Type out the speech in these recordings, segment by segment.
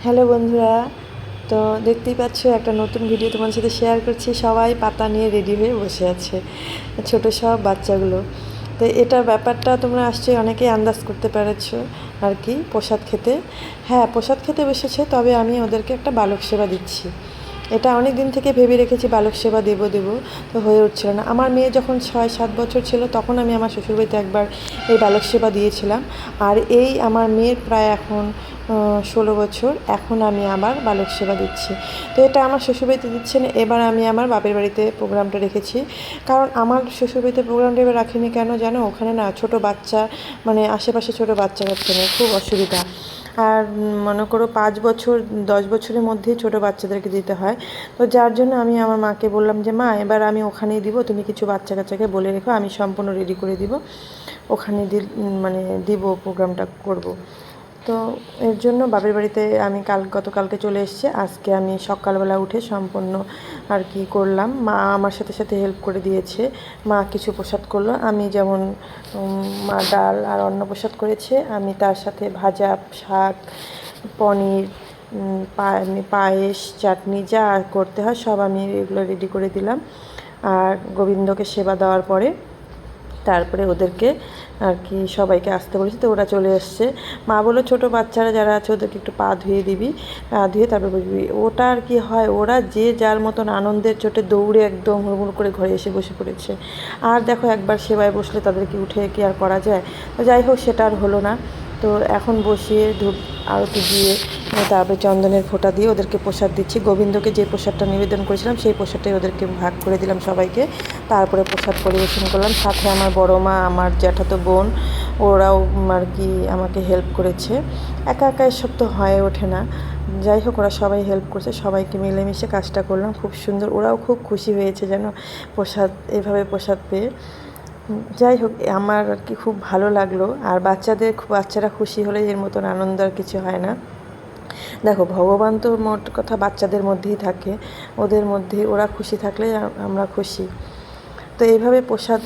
Hello বন্ধুরা, তো দেখতেই পাচ্ছ একটা নতুন ভিডিও তোমার সাথে শেয়ার করছি। সবাই পাতা নিয়ে রেডি হয়ে বসে আছে, ছোট সব বাচ্চাগুলো। তো এটার ব্যাপারটা তোমরা নিশ্চয়ই অনেকেই আন্দাজ করতে পেরেছো আর কি, প্রসাদ খেতে। হ্যাঁ, প্রসাদ খেতে বসেছে, তবে আমি ওদেরকে একটা বালক সেবা দিচ্ছি। এটা অনেক দিন থেকে ভেবে রেখেছি, বালক সেবা দেবো দেবো, তো হয়ে উঠছিল না। আমার মেয়ে যখন 6-7 বছর ছিল তখন আমি আমার শ্বশুরবাড়িতে একবার এই বালক সেবা দিয়েছিলাম। আর এই আমার মেয়ের প্রায় এখন 16 বছর, এখন আমি আবার বালক সেবা দিচ্ছি। তো এটা আমার শ্বশুরবাড়িতে দিচ্ছেন, এবার আমি আমার বাপের বাড়িতে প্রোগ্রামটা রেখেছি। কারণ আমার শ্বশুরবাড়িতে প্রোগ্রামটা এবার রাখিনি কেন জানো, ওখানে না ছোট বাচ্চা, মানে আশেপাশে ছোট বাচ্চা কাচ্চা নেই, খুব অসুবিধা। আর মনে করো 5 বছর 10 বছরের মধ্যেই ছোটো বাচ্চাদেরকে দিতে হয়। তো যার জন্য আমি আমার মাকে বললাম যে মা, এবার আমি ওখানেই দিব, তুমি কিছু বাচ্চা কাচ্চাকে বলে রেখো, আমি সম্পূর্ণ রেডি করে দিব, ওখানে মানে দিব, প্রোগ্রামটা করব। তো এর জন্য বাপের বাড়িতে আমি গতকালকে চলে এসেছি। আজকে আমি সকালবেলা উঠে সম্পূর্ণ আর কি করলাম, মা আমার সাথে সাথে হেল্প করে দিয়েছে। মা কিছু প্রসাদ করলো, আমি যেমন মা ডাল আর অন্ন প্রসাদ করেছে, আমি তার সাথে ভাজা শাক, পনির, পায়েস, চাটনি যা করতে হয় সব আমি এগুলো রেডি করে দিলাম। আর গোবিন্দকে সেবা দেওয়ার পরে তারপরে ওদেরকে আর কি সবাইকে আসতে বলেছি, তো ওরা চলে এসছে। মা বললো ছোটো বাচ্চারা যারা আছে ওদেরকে একটু পা ধুয়ে দিবি, ধুয়ে তারপরে বসবি। ওটা আর কি হয়, ওরা যে যার মতন আনন্দের চোটে দৌড়ে একদম হুড়মুড় করে ঘরে এসে বসে পড়েছে। আর দেখো, একবার সেবায় বসলে তাদেরকে উঠে কি আর করা যায়। তো যাই হোক, সেটা আর হলো না। তো এখন বসিয়ে ধূপ আরতি দিয়ে তারপরে চন্দনের ফোঁটা দিয়ে ওদেরকে প্রসাদ দিচ্ছি। গোবিন্দকে যে প্রসাদটা নিবেদন করেছিলাম সেই প্রসাদটাই ওদেরকে ভাগ করে দিলাম সবাইকে। তারপরে প্রসাদ পরিবেশন করলাম। সাথে আমার বড় মা, আমার জ্যাঠাতো বোন, ওরাও আর কি আমাকে হেল্প করেছে। একা একা এসব তো হয়ে ওঠে না। যাই হোক, ওরা সবাই হেল্প করছে, সবাইকে মিলেমিশে কাজটা করলাম খুব সুন্দর। ওরাও খুব খুশি হয়েছে যেন প্রসাদ, এভাবে প্রসাদ পেয়ে। যাই হোক, আমার আর কি খুব ভালো লাগলো। আর বাচ্চারা খুশি হলে এর মতন আনন্দ আর কিছু হয় না। দেখো, ভগবান তো মোট কথা বাচ্চাদের মধ্যেই থাকে, ওদের মধ্যে ওরা খুশি থাকলে আমরা খুশি। তো এইভাবে প্রসাদ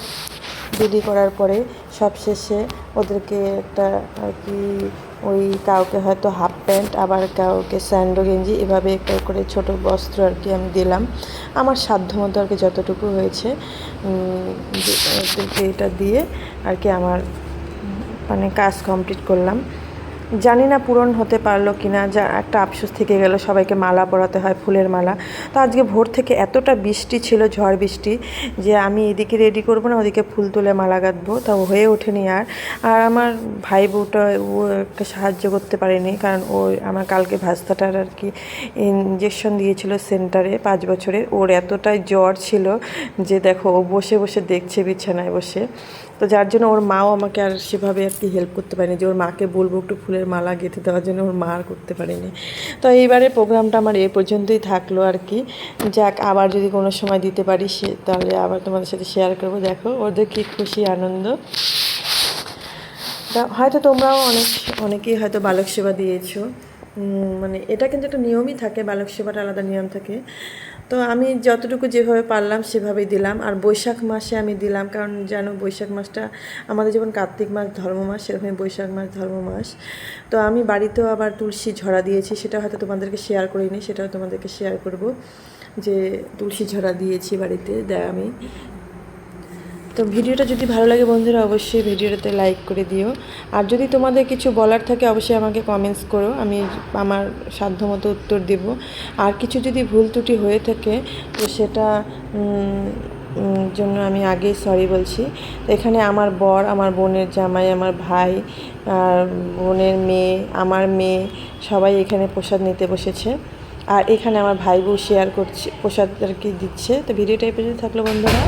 বিলি করার পরে সবশেষে ওদেরকে একটা আর কি, ওই কাউকে হয়তো হাফ প্যান্ট, আবার কাউকে স্যান্ডো গেঞ্জি, এভাবে একটা করে ছোটো বস্ত্র আর কি আমি দিলাম। আমার সাধ্য মতো আর কি যতটুকু হয়েছে ওদেরকে এটা দিয়ে আর কি আমার মানে কাজ কমপ্লিট করলাম। জানি না পূরণ হতে পারলো কি না, যা একটা আফসোস থেকে গেল। সবাইকে মালা পরাতে হয়, ফুলের মালা। তো আজকে ভোর থেকে এতটা বৃষ্টি ছিল, ঝড় বৃষ্টি, যে আমি এদিকে রেডি করবো না, ওদিকে ফুল তুলে মালা গাঁথবো, তা হয়ে ওঠেনি। আর আমার ভাই বউটা ও একটা সাহায্য করতে পারেনি, কারণ ও আমার কালকে ভাস্তাটার আর কি ইঞ্জেকশন দিয়েছিল সেন্টারে 5 বছরের। ওর এতটাই জ্বর ছিল যে দেখো, ও বসে বসে দেখছে বিছানায় বসে। তো যার জন্য ওর মাও আমাকে আর সেভাবে আর কি হেল্প করতে পারেনি, যে ওর মাকে বলবো একটু ফুলের মালা গেঁথে দেওয়ার জন্য, ওর মা আর করতে পারেনি। তো এইবারে প্রোগ্রামটা আমার এ পর্যন্তই থাকলো আর কি। যাক, আবার যদি কোনো সময় দিতে পারি তাহলে আবার তোমাদের সাথে শেয়ার করবো। দেখো ওদের কী খুশি আনন্দ। হয়তো তোমরাও অনেকেই হয়তো বালক সেবা দিয়েছো। মানে এটা কিন্তু একটা নিয়মই থাকে, বালক সেবাটা আলাদা নিয়ম থাকে। তো আমি যতটুকু যেভাবে পারলাম সেভাবেই দিলাম। আর বৈশাখ মাসে আমি দিলাম, কারণ জানো বৈশাখ মাসটা আমাদের যেমন কার্তিক মাস ধর্ম মাস, সেরকমই বৈশাখ মাস ধর্ম মাস। তো আমি বাড়িতেও আবার তুলসী ঝরা দিয়েছি, সেটা হয়তো তোমাদেরকে শেয়ার করিনি, সেটাও তোমাদেরকে শেয়ার করব, যে তুলসী ঝরা দিয়েছি বাড়িতে আমি। তো ভিডিওটা যদি ভালো লাগে বন্ধুরা, অবশ্যই ভিডিওটাতে লাইক করে দিও। আর যদি তোমাদের কিছু বলার থাকে অবশ্যই আমাকে কমেন্টস করো, আমি আমার সাধ্যমতো উত্তর দেব। আর কিছু যদি ভুল ত্রুটি হয়ে থাকে তো সেটা জন্য আমি আগেই সরি বলছি। তো এখানে আমার বর, আমার বোনের জামাই, আমার ভাই, আর বোনের মেয়ে, আমার মেয়ে, সবাই এখানে প্রসাদ নিতে বসেছে। আর এখানে আমার ভাই বউ শেয়ার করছে, প্রসাদ আর কি দিচ্ছে। তো ভিডিওটা এই পর্যন্ত থাকলো বন্ধুরা।